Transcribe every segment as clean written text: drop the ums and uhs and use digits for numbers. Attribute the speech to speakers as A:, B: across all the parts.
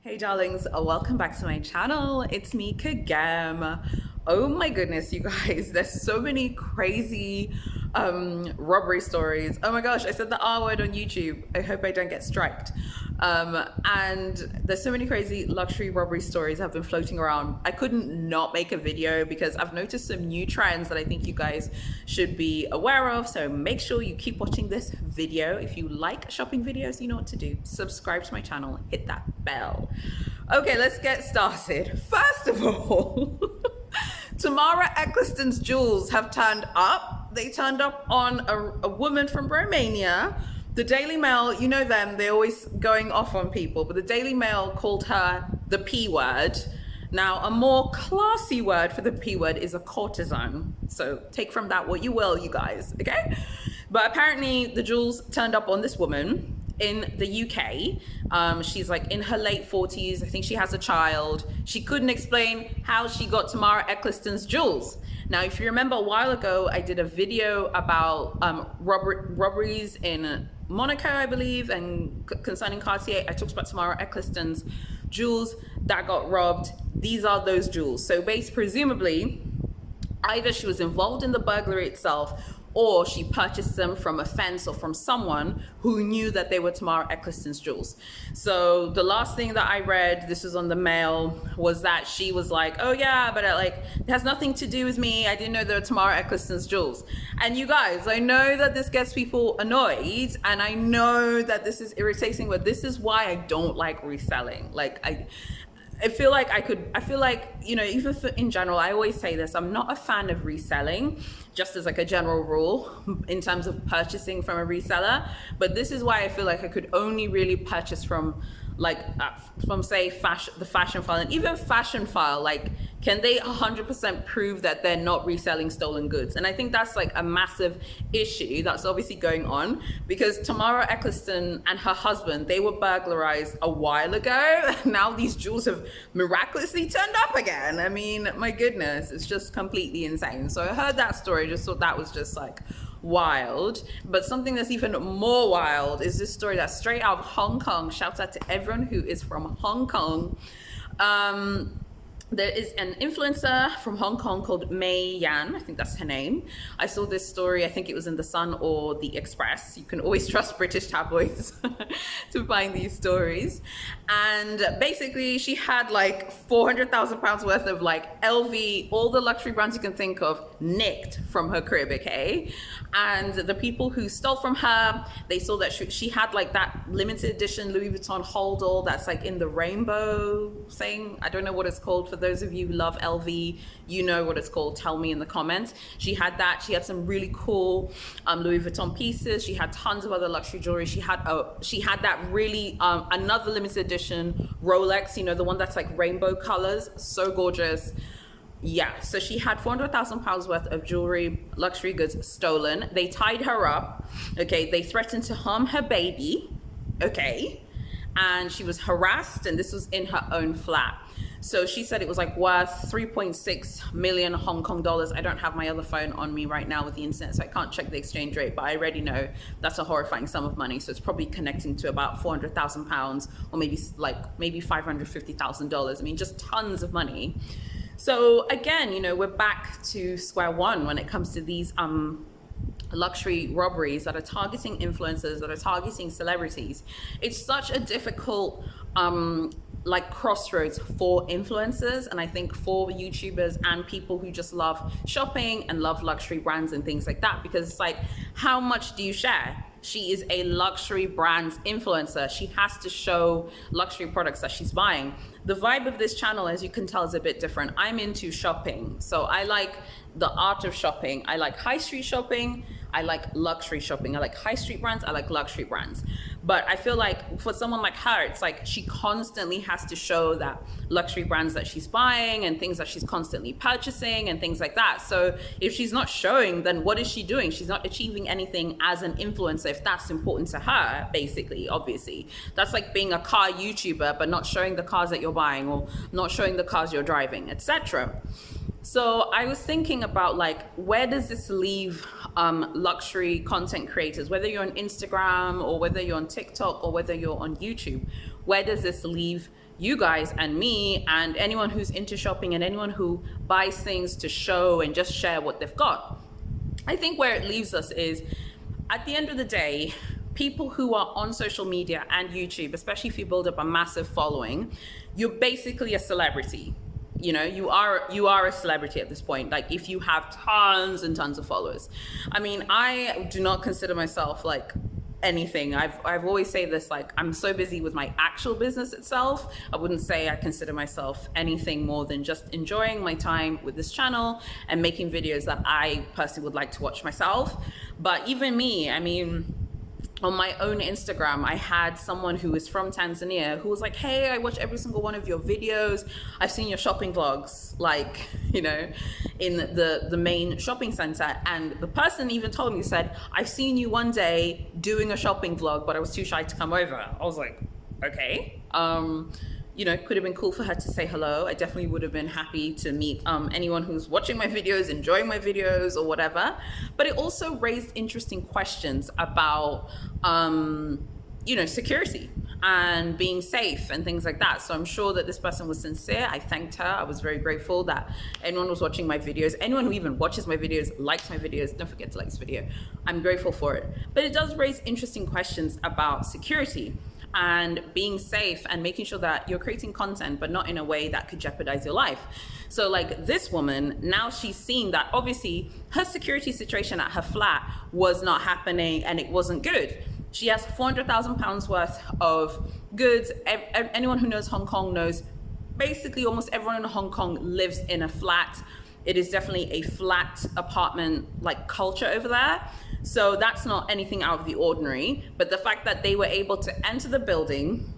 A: Hey darlings, welcome back to my channel. It's me, Kagam. Oh my goodness, you guys, there's so many crazy robbery stories. Oh my gosh, I said the R word on YouTube. I hope I don't get striked. And there's so many crazy luxury robbery stories that have been floating around. I couldn't not make a video because I've noticed some new trends that I think you guys should be aware of. So make sure you keep watching this video. If you like shopping videos, you know what to do. Subscribe to my channel, hit that bell. Okay, let's get started. First of all, Tamara Ecclestone's jewels have turned up. They turned up on a woman from Romania. The Daily Mail, you know them, they're always going off on people, but the Daily Mail called her the P word. Now, a more classy word for the P word is a courtesan. So take from that what you will, you guys, okay? But apparently the jewels turned up on this woman in the UK. She's like in her late 40s. I think she has a child. She couldn't explain how she got Tamara Ecclestone's jewels. Now, if you remember a while ago, I did a video about robberies in Monaco, I believe, and concerning Cartier. I talked about Tamara Ecclestone's jewels that got robbed. These are those jewels. So presumably, either she was involved in the burglary itself, or she purchased them from a fence or from someone who knew that they were Tamara Ecclestone's jewels. So the last thing that I read, this was on the Mail, was that she was like, oh yeah, but it has nothing to do with me. I didn't know they were Tamara Ecclestone's jewels. And you guys, I know that this gets people annoyed, and I know that this is irritating, but this is why I don't like reselling. I feel like, you know, even in general, I always say this, I'm not a fan of reselling, just as like a general rule in terms of purchasing from a reseller. But this is why I feel like I could only really purchase from say the fashion file, and even fashion file, like, can they 100% prove that they're not reselling stolen goods? And I think that's like a massive issue that's obviously going on, because Tamara Ecclestone and her husband, they were burglarized a while ago. Now these jewels have miraculously turned up again. I mean, my goodness, it's just completely insane. So I heard that story, just thought that was just like wild. But something that's even more wild is this story that's straight out of Hong Kong. Shout out to everyone who is from Hong Kong. There is an influencer from Hong Kong called Mei Yan. I think that's her name. I saw this story, I think it was in The Sun or The Express. You can always trust British tabloids to find these stories. And basically she had like 400,000 pounds worth of like LV, all the luxury brands you can think of, nicked from her crib, okay? And the people who stole from her, they saw that she had like that limited edition Louis Vuitton holdall that's like in the rainbow thing. I don't know what it's called. For those of you who love LV, you know what it's called. Tell me in the comments. She had that. She had some really cool Louis Vuitton pieces. She had tons of other luxury jewelry. She had that really another limited edition Rolex, you know, the one that's like rainbow colors, so gorgeous. Yeah, so she had 400,000 pounds worth of jewelry, luxury goods stolen. They tied her up, okay? They threatened to harm her baby, okay? And she was harassed, and this was in her own flat. So she said it was like worth 3.6 million Hong Kong dollars. I don't have my other phone on me right now with the internet, so I can't check the exchange rate, but I already know that's a horrifying sum of money. So it's probably connecting to about 400,000 pounds, or maybe $550,000. I mean, just tons of money. So again, you know, we're back to square one when it comes to these luxury robberies that are targeting influencers, that are targeting celebrities. It's such a difficult like crossroads for influencers, and I think for YouTubers and people who just love shopping and love luxury brands and things like that, because it's like, how much do you share? She is a luxury brands influencer. She has to show luxury products that she's buying. The vibe of this channel, as you can tell, is a bit different. I'm into shopping. So I like the art of shopping. I like high street shopping. I like luxury shopping. I like high street brands. I like luxury brands. But I feel like for someone like her, it's like she constantly has to show that luxury brands that she's buying and things that she's constantly purchasing and things like that. So if she's not showing, then what is she doing? She's not achieving anything as an influencer if that's important to her, basically, obviously. That's like being a car YouTuber, but not showing the cars that you're buying or not showing the cars you're driving, etc. So I was thinking about like, where does this leave luxury content creators, whether you're on Instagram or whether you're on TikTok or whether you're on YouTube? Where does this leave you guys and me and anyone who's into shopping and anyone who buys things to show and just share what they've got. I think where it leaves us is, at the end of the day, people who are on social media and YouTube, especially if you build up a massive following, you're basically a celebrity. You know, you are a celebrity at this point. Like, if you have tons and tons of followers. I mean, I do not consider myself like anything. I've always say this, like, I'm so busy with my actual business itself. I wouldn't say I consider myself anything more than just enjoying my time with this channel and making videos that I personally would like to watch myself. But even me, I mean, on my own Instagram, I had someone who is from Tanzania who was like, hey, I watch every single one of your videos. I've seen your shopping vlogs, like, you know, in the main shopping center. And the person even told me, said, I've seen you one day doing a shopping vlog, but I was too shy to come over. I was like, okay. You know, it could have been cool for her to say hello. I definitely would have been happy to meet anyone who's watching my videos, enjoying my videos or whatever. But it also raised interesting questions about, you know, security and being safe and things like that. So I'm sure that this person was sincere. I thanked her. I was very grateful that anyone was watching my videos. Anyone who even watches my videos, likes my videos, don't forget to like this video. I'm grateful for it. But it does raise interesting questions about security and being safe and making sure that you're creating content, but not in a way that could jeopardize your life. So like this woman, now she's seen that obviously her security situation at her flat was not happening and it wasn't good. She has £400,000 worth of goods. Anyone who knows Hong Kong knows basically almost everyone in Hong Kong lives in a flat. It is definitely a flat apartment like culture over there. So that's not anything out of the ordinary. But the fact that they were able to enter the building,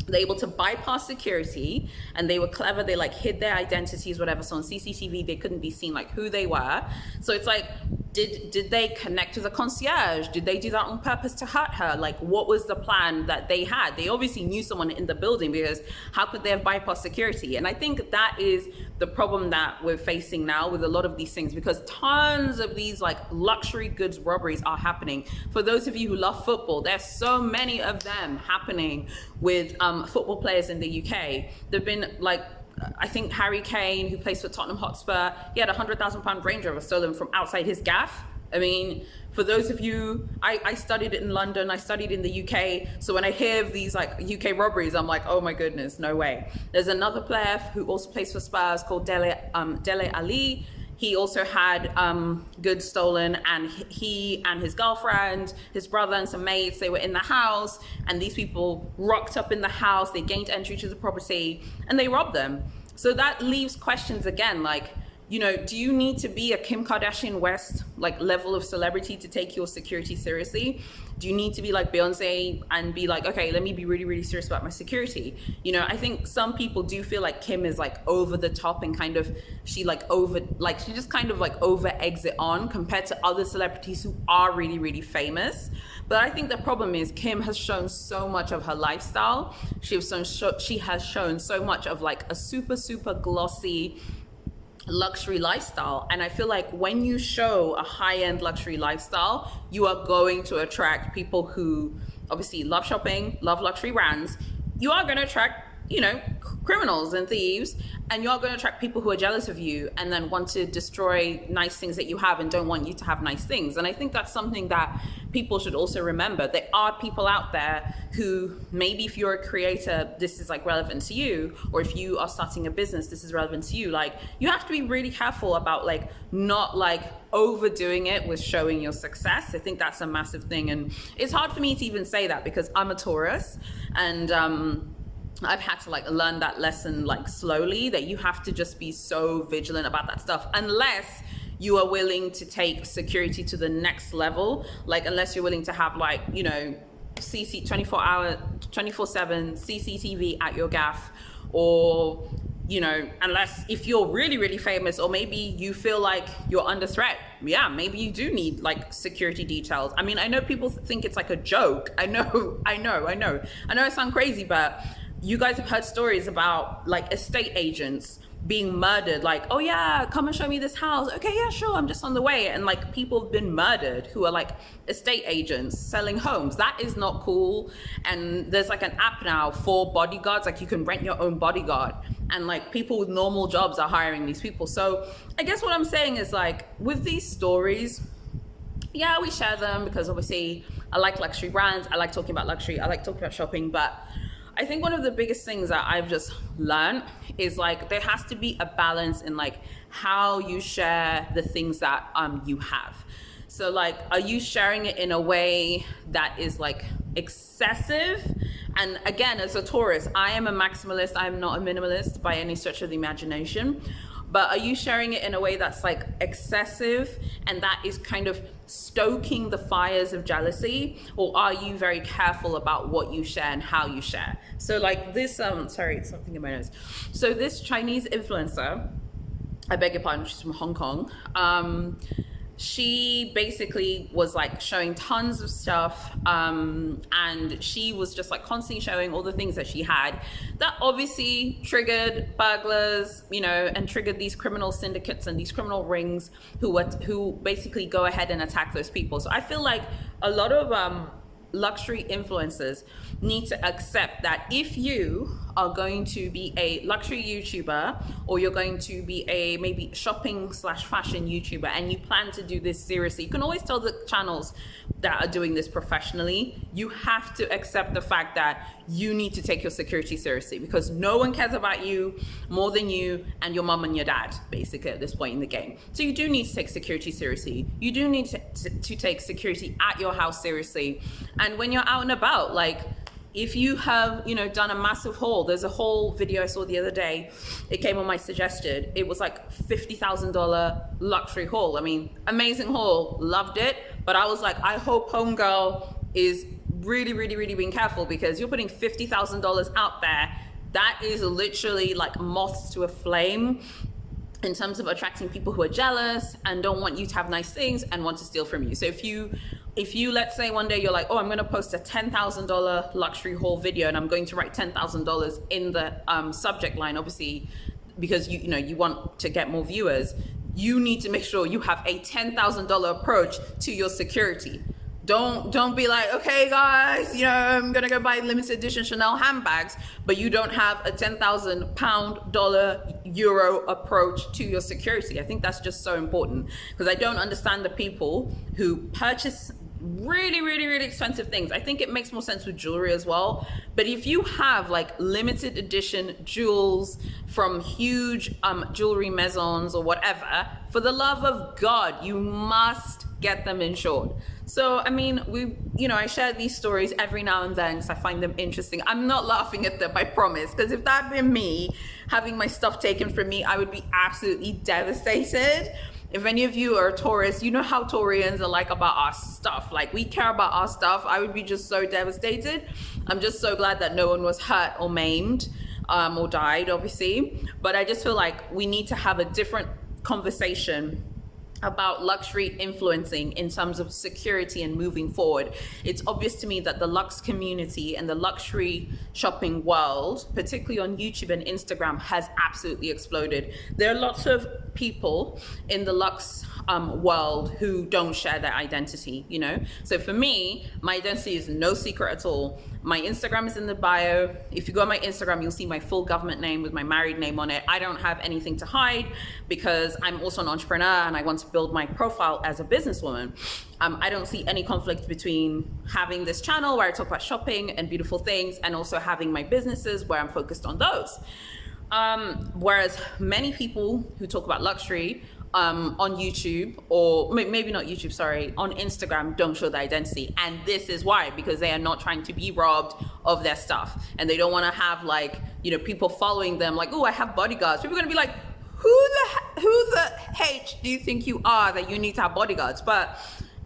A: they're able to bypass security, and they were clever. They like hid their identities, whatever. So on CCTV, they couldn't be seen like who they were. So it's like, did they connect with a concierge? Did they do that on purpose to hurt her? Like, what was the plan that they had? They obviously knew someone in the building, because how could they have bypassed security? And I think that is the problem that we're facing now with a lot of these things, because tons of these like luxury goods robberies are happening. For those of you who love football, there's so many of them happening with football players in the UK. There've been like, I think Harry Kane, who plays for Tottenham Hotspur, he had a £100,000 Range Rover stolen from outside his gaff. I mean, for those of you, I studied it in London, I studied in the UK. So when I hear of these like UK robberies, I'm like, oh my goodness, no way. There's another player who also plays for Spurs called Dele Ali. He also had goods stolen, and he and his girlfriend, his brother and some mates, they were in the house, and these people rocked up in the house, they gained entry to the property, and they robbed them. So that leaves questions again, like, you know, do you need to be a Kim Kardashian West like level of celebrity to take your security seriously? Do you need to be like Beyonce and be like, okay, let me be really, really serious about my security? You know, I think some people do feel like Kim is like over the top and kind of, she just kind of like over eggs it on compared to other celebrities who are really, really famous. But I think the problem is Kim has shown so much of her lifestyle. She has shown so much of like a super, super glossy luxury lifestyle, and I feel like when you show a high-end luxury lifestyle, you are going to attract people who obviously love shopping, love luxury brands. You are going to attract, you know, criminals and thieves, and you're going to attract people who are jealous of you and then want to destroy nice things that you have and don't want you to have nice things. And I think that's something that people should also remember. There are people out there who, maybe if you're a creator, this is like relevant to you, or if you are starting a business, this is relevant to you. Like, you have to be really careful about like not like overdoing it with showing your success. I think that's a massive thing, and it's hard for me to even say that because I'm a Taurus, and I've had to like learn that lesson like slowly, that you have to just be so vigilant about that stuff, unless you are willing to take security to the next level. Like, unless you're willing to have like, you know, 24/7 CCTV at your gaff, or, you know, unless if you're really, really famous, or maybe you feel like you're under threat. Yeah, maybe you do need like security details. I mean, I know people think it's like a joke. I know I sound crazy, but you guys have heard stories about like estate agents being murdered, like, oh yeah, come and show me this house. Okay, yeah, sure, I'm just on the way. And like people have been murdered who are like estate agents selling homes. That is not cool. And there's like an app now for bodyguards, like you can rent your own bodyguard, and like people with normal jobs are hiring these people. So I guess what I'm saying is, like, with these stories, yeah, we share them because obviously I like luxury brands, I like talking about luxury, I like talking about shopping, but I think one of the biggest things that I've just learned is like there has to be a balance in like how you share the things that you have. So like, are you sharing it in a way that is like excessive? And again, as a Taurus, I am a maximalist, I'm not a minimalist by any stretch of the imagination. But are you sharing it in a way that's like excessive and that is kind of stoking the fires of jealousy? Or are you very careful about what you share and how you share? So like this, sorry, something in my nose. So this Chinese influencer, I beg your pardon, she's from Hong Kong. She basically was like showing tons of stuff, and she was just like constantly showing all the things that she had that obviously triggered burglars, you know, and triggered these criminal syndicates and these criminal rings who basically go ahead and attack those people. So I feel like a lot of luxury influencers need to accept that if you are going to be a luxury YouTuber, or you're going to be a maybe shopping / fashion YouTuber, and you plan to do this seriously, you can always tell the channels that are doing this professionally, you have to accept the fact that you need to take your security seriously, because no one cares about you more than you and your mom and your dad, basically, at this point in the game. So you do need to take security seriously. You do need to take security at your house seriously. And when you're out and about, like, if you have, you know, done a massive haul, there's a whole video I saw the other day, it came on my suggested, it was like $50,000 luxury haul. I mean, amazing haul, loved it. But I was like, I hope homegirl is really being careful, because you're putting $50,000 out there. That is literally like moths to a flame in terms of attracting people who are jealous and don't want you to have nice things and want to steal from you. So if you let's say one day you're like, oh, I'm gonna post a $10,000 luxury haul video and I'm going to write $10,000 in the subject line, obviously, because you know you want to get more viewers, you need to make sure you have a $10,000 approach to your security. Don't be like, okay guys, you know, I'm gonna go buy limited edition Chanel handbags, but you don't have a 10,000 pound, dollar, euro approach to your security. I think that's just so important, because I don't understand the people who purchase really expensive things. I think it makes more sense with jewelry as well. But if you have like limited edition jewels from huge jewelry maisons or whatever, for the love of God, you must get them insured. So, I mean, I share these stories every now and then because I find them interesting. I'm not laughing at them, I promise, because if that had been me having my stuff taken from me, I would be absolutely devastated. If any of you are Taurus, you know how Taurians are like about our stuff. Like, we care about our stuff. I would be just so devastated. I'm just so glad that no one was hurt or maimed or died, obviously. But I just feel like we need to have a different conversation about luxury influencing in terms of security and moving forward. It's obvious to me that the luxe community and the luxury shopping world, particularly on YouTube and Instagram, has absolutely exploded. There are lots of people in the luxe world who don't share their identity, you know? So for me, my identity is no secret at all. My Instagram is in the bio. If you go on my Instagram, you'll see my full government name with my married name on it. I don't have anything to hide because I'm also an entrepreneur and I want to build my profile as a businesswoman. I don't see any conflict between having this channel where I talk about shopping and beautiful things and also having my businesses where I'm focused on those. Whereas many people who talk about luxury on YouTube, or maybe not YouTube, sorry, on Instagram, don't show their identity. And this is why, because they are not trying to be robbed of their stuff. And they don't want to have, like, you know, people following them like, oh, I have bodyguards. People are going to be like, who the H do you think you are that you need to have bodyguards? But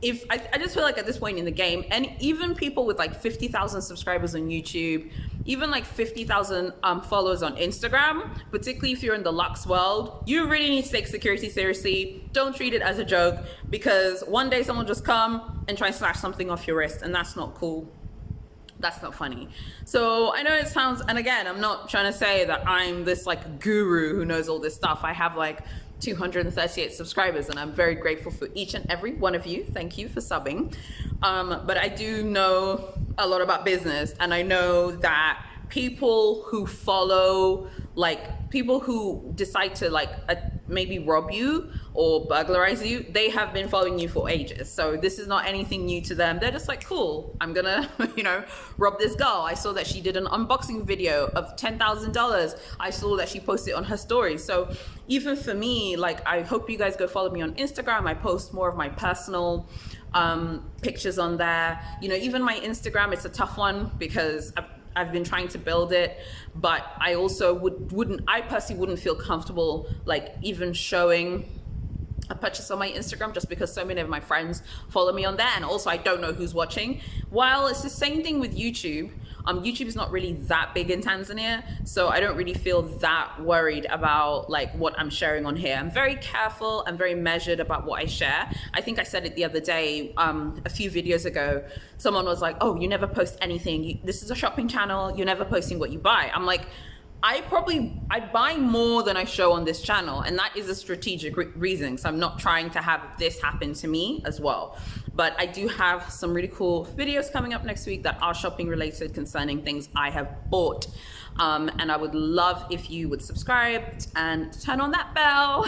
A: if I just feel like at this point in the game, and even people with like 50,000 subscribers on YouTube, even like 50,000 followers on Instagram, particularly if you're in the luxe world, you really need to take security seriously. Don't treat it as a joke, because one day someone will just come and try and slash something off your wrist, and that's not cool. That's not funny. So I know it sounds, and again, I'm not trying to say that I'm this like guru who knows all this stuff. I have like 238 subscribers, and I'm very grateful for each and every one of you. Thank you for subbing. But I do know a lot about business, and I know that people who follow, like people who decide to like maybe rob you or burglarize you, they have been following you for ages. So this is not anything new to them. They're just like, cool, I'm gonna, rob this girl. I saw that she did an unboxing video of $10,000. I saw that she posted on her story. So even for me, like, I hope you guys go follow me on Instagram. I post more of my personal pictures on there. Even my Instagram, it's a tough one because I've been trying to build it, but I also I personally wouldn't feel comfortable like even showing a purchase on my Instagram, just because so many of my friends follow me on there, and also I don't know who's watching. While it's the same thing with YouTube. YouTube is not really that big in Tanzania, so I don't really feel that worried about like what I'm sharing on here. I'm very careful and very measured about what I share. I think I said it the other day, a few videos ago. Someone was like, "Oh, you never post anything. This is a shopping channel. You're never posting what you buy." I'm like, I buy more than I show on this channel, and that is a strategic reason. So I'm not trying to have this happen to me as well. But I do have some really cool videos coming up next week that are shopping related concerning things I have bought. And I would love if you would subscribe and turn on that bell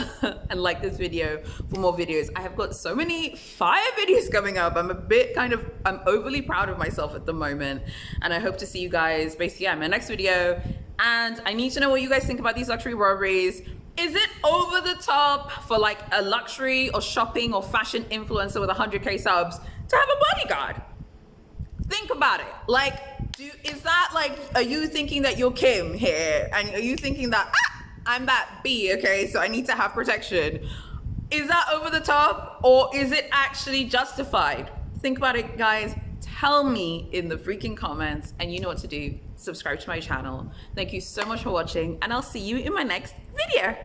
A: and like this video for more videos. I have got so many fire videos coming up. I'm I'm overly proud of myself at the moment. And I hope to see you guys basically in my next video. And I need to know what you guys think about these luxury robberies. Is it over the top for like a luxury or shopping or fashion influencer with 100K subs to have a bodyguard? Think about it. Like, is that like, are you thinking that you're Kim here? And are you thinking that, I'm that B, okay, so I need to have protection? Is that over the top, or is it actually justified? Think about it, guys. Tell me in the freaking comments, and you know what to do. Subscribe to my channel. Thank you so much for watching, and I'll see you in my next video.